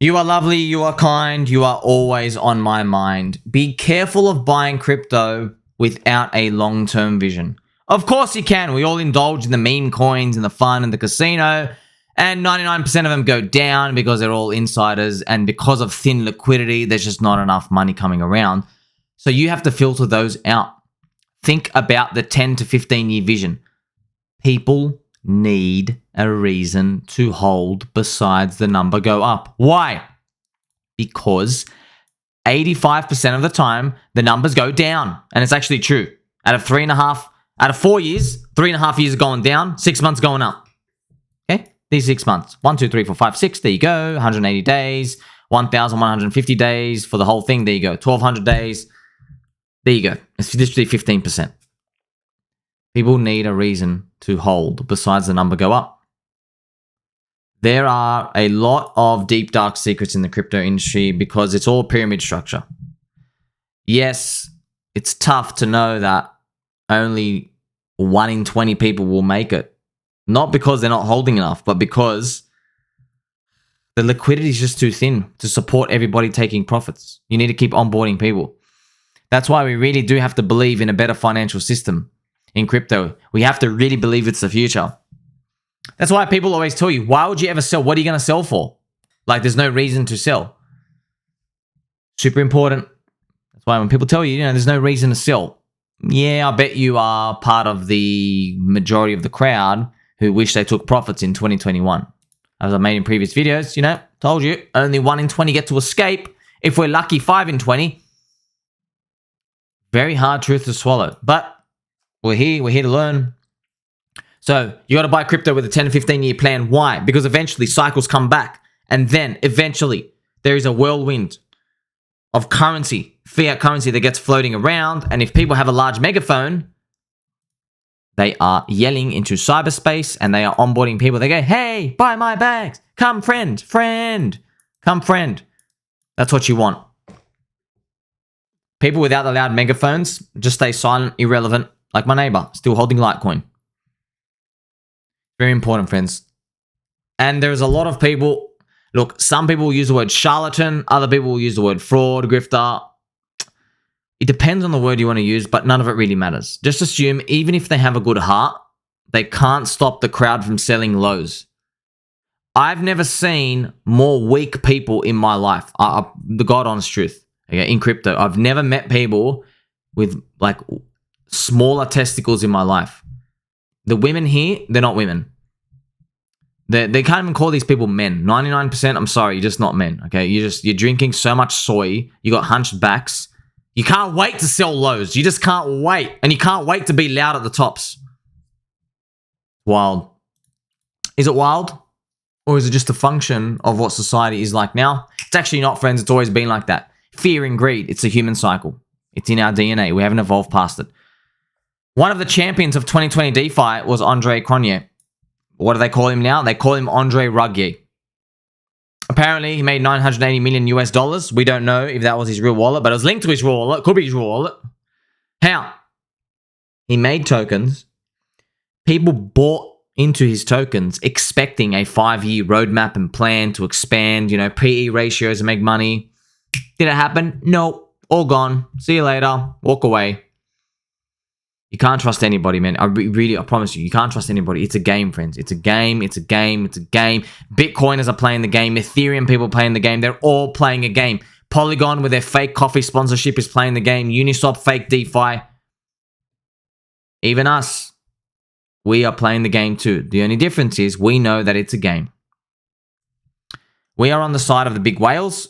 You are lovely, you are kind, you are always on my mind. Be careful of buying crypto without a long-term vision. Of course you can. We all indulge in the meme coins and the fun and the casino, and 99% of them go down because they're all insiders, and because of thin liquidity, there's just not enough money coming around. So you have to filter those out. Think about the 10 to 15-year vision. People need a reason to hold besides the number go up. Why? Because 85% of the time, the numbers go down. And it's actually true. Out of 4 years, 3.5 years going down, 6 months going up. Okay? These 6 months. 1, 2, 3, 4, 5, 6. There you go. 180 days. 1,150 days for the whole thing. There you go. 1,200 days. There you go. It's literally 15%. People need a reason to hold besides the number go up. There are a lot of deep, dark secrets in the crypto industry because it's all pyramid structure. Yes, it's tough to know that only 1 in 20 people will make it. Not because they're not holding enough, but because the liquidity is just too thin to support everybody taking profits. You need to keep onboarding people. That's why we really do have to believe in a better financial system. In crypto, we have to really believe it's the future. That's why people always tell you, why would you ever sell? What are you going to sell for? Like, there's no reason to sell. Super important. That's why when people tell you, there's no reason to sell. Yeah, I bet you are part of the majority of the crowd who wish they took profits in 2021. As I made in previous videos, told you, only 1 in 20 get to escape. If we're lucky, 5 in 20. Very hard truth to swallow. But we're here to learn. So you got to buy crypto with a 10 to 15 year plan. Why? Because eventually cycles come back, and then eventually there is a whirlwind of currency, fiat currency that gets floating around. And if people have a large megaphone, they are yelling into cyberspace and they are onboarding people. They go, hey, buy my bags. Come friend, come friend. That's what you want. People without the loud megaphones just stay silent, irrelevant. Like my neighbor, still holding Litecoin. Very important, friends. And there's a lot of people. Look, some people will use the word charlatan. Other people will use the word fraud, grifter. It depends on the word you want to use, but none of it really matters. Just assume, even if they have a good heart, they can't stop the crowd from selling lows. I've never seen more weak people in my life. The God honest truth. Okay, in crypto, I've never met people with like smaller testicles in my life. The women here, they're not women. They can't even call these people men. 99%, I'm sorry, you're just not men. Okay, you're drinking so much soy. You got hunched backs. You can't wait to sell lows. You just can't wait, and you can't wait to be loud at the tops. Wild. Is it wild, or is it just a function of what society is like now? It's actually not, friends. It's always been like that. Fear and greed. It's a human cycle. It's in our DNA. We haven't evolved past it. One of the champions of 2020 DeFi was Andre Cronje. What do they call him now? They call him Andre Ruggie. Apparently, he made $980 million US. We don't know if that was his real wallet, but it was linked to his real wallet. Could be his real wallet. How? He made tokens. People bought into his tokens expecting a 5-year roadmap and plan to expand, PE ratios and make money. Did it happen? No. All gone. See you later. Walk away. You can't trust anybody, man. I promise you can't trust anybody. It's a game, friends. It's a game. Bitcoiners are playing the game. Ethereum people playing the game. They're all playing a game. Polygon with their fake coffee sponsorship is playing the game. Uniswap, fake DeFi. Even us. We are playing the game too. The only difference is we know that it's a game. We are on the side of the big whales.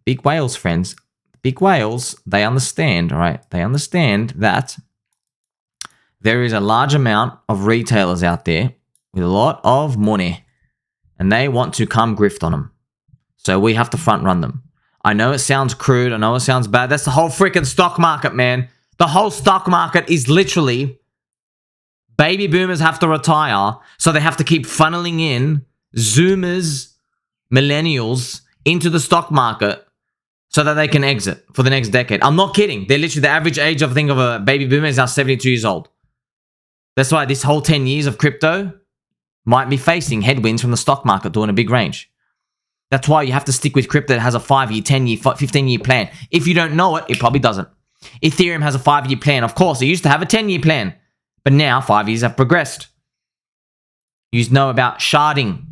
Big whales, friends. Big whales, they understand, all right? They understand that there is a large amount of retailers out there with a lot of money, and they want to come grift on them. So we have to front run them. I know it sounds crude. I know it sounds bad. That's the whole freaking stock market, man. The whole stock market is literally baby boomers have to retire, so they have to keep funneling in Zoomers, millennials into the stock market so that they can exit for the next decade. I'm not kidding. They're literally, the average age of a baby boomer is now 72 years old. That's why this whole 10 years of crypto might be facing headwinds from the stock market doing a big range. That's why you have to stick with crypto that has a 5-year, 10-year, 15-year plan. If you don't know it, it probably doesn't. Ethereum has a 5-year plan. Of course, it used to have a 10-year plan. But now 5 years have progressed. You know about sharding.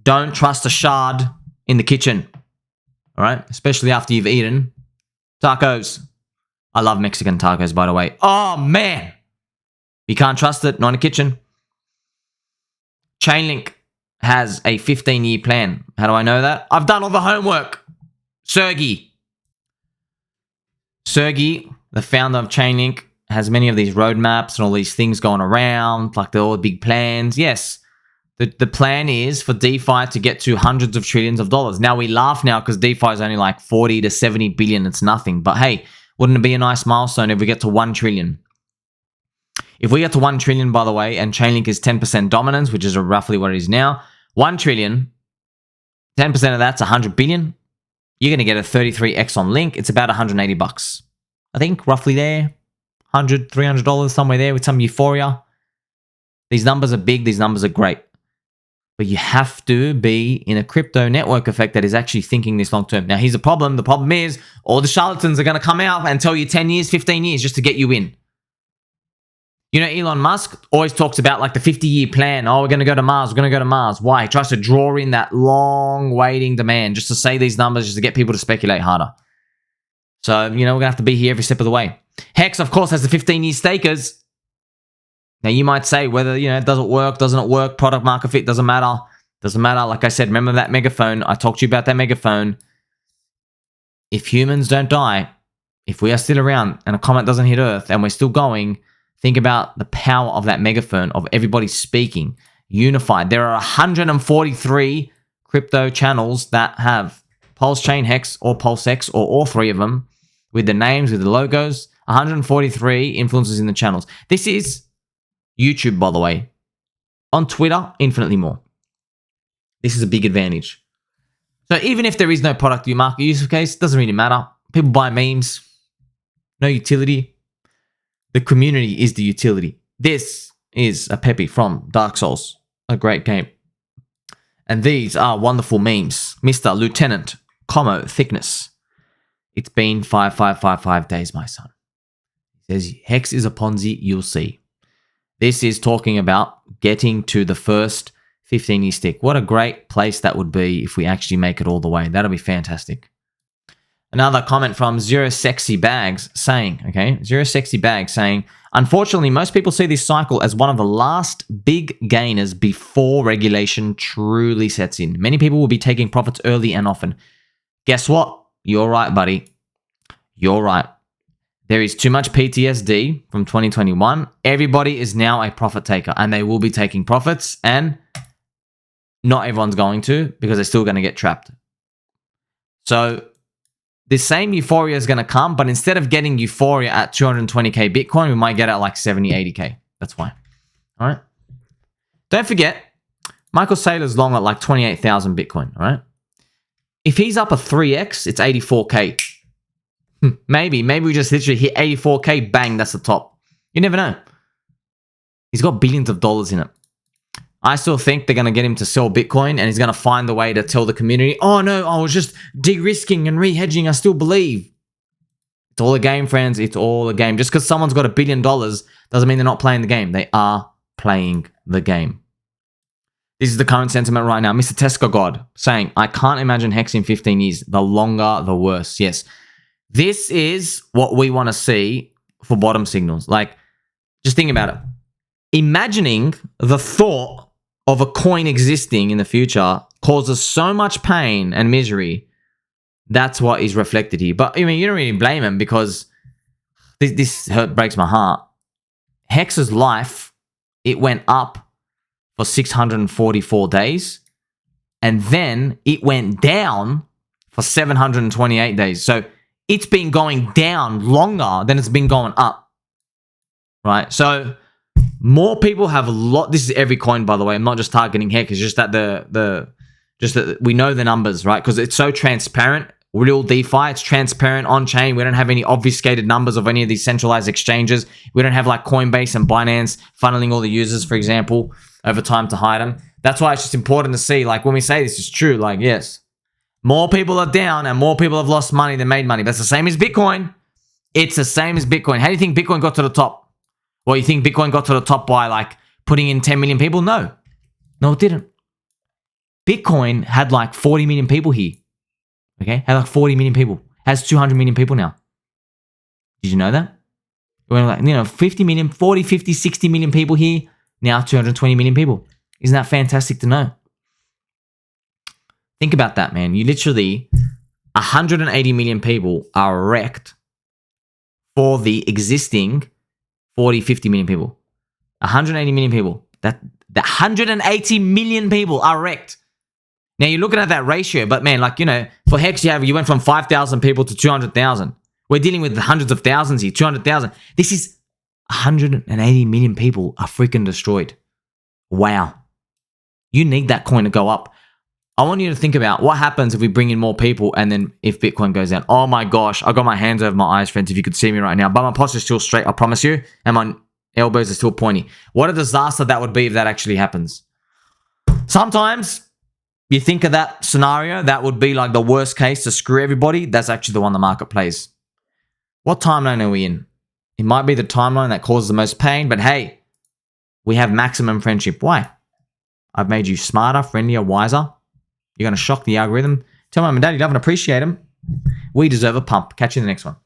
Don't trust a shard in the kitchen. All right? Especially after you've eaten tacos. I love Mexican tacos, by the way. Oh, man. You can't trust it. Not in the kitchen. Chainlink has a 15-year plan. How do I know that? I've done all the homework. Sergey, the founder of Chainlink, has many of these roadmaps and all these things going around, like all the big plans. Yes, the plan is for DeFi to get to hundreds of trillions of dollars. Now, we laugh now because DeFi is only like 40 to 70 billion. It's nothing. But hey, wouldn't it be a nice milestone if we get to 1 trillion? If we get to 1 trillion, by the way, and Chainlink is 10% dominance, which is roughly what it is now, 1 trillion, 10% of that's 100 billion. You're going to get a 33x on Link. It's about $180. I think roughly there. $100, $300, somewhere there with some euphoria. These numbers are big. These numbers are great. But you have to be in a crypto network effect that is actually thinking this long term. Now, here's the problem. The problem is all the charlatans are going to come out and tell you 10 years, 15 years just to get you in. You know, Elon Musk always talks about like the 50-year plan. Oh, we're going to go to Mars. We're going to go to Mars. Why? He tries to draw in that long waiting demand just to say these numbers, just to get people to speculate harder. So, you know, we're going to have to be here every step of the way. HEX, of course, has the 15-year stakers. Now, you might say whether, you know, it doesn't work, doesn't it work, product market fit, doesn't matter. Doesn't matter. Like I said, remember that Megaphone? I talked to you about that Megaphone. If humans don't die, if we are still around and a comet doesn't hit Earth and we're still going, think about the power of that Megaphone, of everybody speaking, unified. There are 143 crypto channels that have PulseChain, HEX, or PulseX, or all three of them, with the names, with the logos. 143 influencers in the channels. This is YouTube, by the way. On Twitter, infinitely more. This is a big advantage. So even if there is no product market use case, it doesn't really matter. People buy memes. No utility. The community is the utility. This is a Pepe from Dark Souls. A great game. And these are wonderful memes. Mr. Lieutenant, Como Thickness. It's been 5555 days, my son. He says, HEX is a Ponzi, you'll see. This is talking about getting to the first 15-year stick. What a great place that would be if we actually make it all the way. That'll be fantastic. Another comment from Zero Sexy Bags saying, unfortunately, most people see this cycle as one of the last big gainers before regulation truly sets in. Many people will be taking profits early and often. Guess what? You're right, buddy. You're right. There is too much PTSD from 2021. Everybody is now a profit taker and they will be taking profits, and not everyone's going to because they're still going to get trapped. So the same euphoria is going to come, but instead of getting euphoria at 220k Bitcoin, we might get at like 70, 80k. That's fine. All right. Don't forget, Michael Saylor's long at like 28,000 Bitcoin. All right. If he's up a 3x, it's 84k. Maybe we just literally hit 84k, bang, that's the top. You never know. He's got billions of dollars in it. I still think they're going to get him to sell Bitcoin, and he's going to find a way to tell the community, oh no, I was just de-risking and re-hedging, I still believe. It's all a game, friends. It's all a game. Just because someone's got $1 billion doesn't mean they're not playing the game. They are playing the game. This is the current sentiment right now. Mr. Tesco God saying, I can't imagine HEX in 15 years. The longer, the worse. Yes. This is what we want to see for bottom signals. Like, just think about it. Imagining the thought of a coin existing in the future causes so much pain and misery. That's what is reflected here. But, I mean, you don't really blame him because this breaks my heart. HEX's life, it went up for 644 days, and then it went down for 728 days. So it's been going down longer than it's been going up, right? So more people have a lot. This is every coin, by the way. I'm not just targeting HEX. It's just that just that we know the numbers, right? Because it's so transparent. Real DeFi, it's transparent on chain. We don't have any obfuscated numbers of any of these centralized exchanges. We don't have like Coinbase and Binance funneling all the users, for example, over time to hide them. That's why it's just important to see, like when we say this is true, like yes, More people are down and more people have lost money than made money. That's the same as Bitcoin. It's the same as Bitcoin. How do you think Bitcoin got to the top? Well, you think Bitcoin got to the top by like putting in 10 million people? No. No, it didn't. Bitcoin had like 40 million people here. Okay? Had like 40 million people. Has 200 million people now. Did you know that? It went like, 50 million, 40, 50, 60 million people here. Now 220 million people. Isn't that fantastic to know? Think about that, man. You literally, 180 million people are wrecked for the existing 40, 50 million people. 180 million people. The 180 million people are wrecked. Now you're looking at that ratio, but man, like, for HEX, you went from 5,000 people to 200,000. We're dealing with hundreds of thousands here, 200,000. This is 180 million people are freaking destroyed. Wow. You need that coin to go up. I want you to think about what happens if we bring in more people and then if Bitcoin goes down. Oh my gosh, I got my hands over my eyes, friends, if you could see me right now. But my posture's still straight, I promise you. And my elbows are still pointy. What a disaster that would be if that actually happens. Sometimes you think of that scenario, that would be like the worst case to screw everybody. That's actually the one the market plays. What timeline are we in? It might be the timeline that causes the most pain, but hey, we have maximum friendship. Why? I've made you smarter, friendlier, wiser. You're going to shock the algorithm. Tell mom and dad you love and appreciate them. We deserve a pump. Catch you in the next one.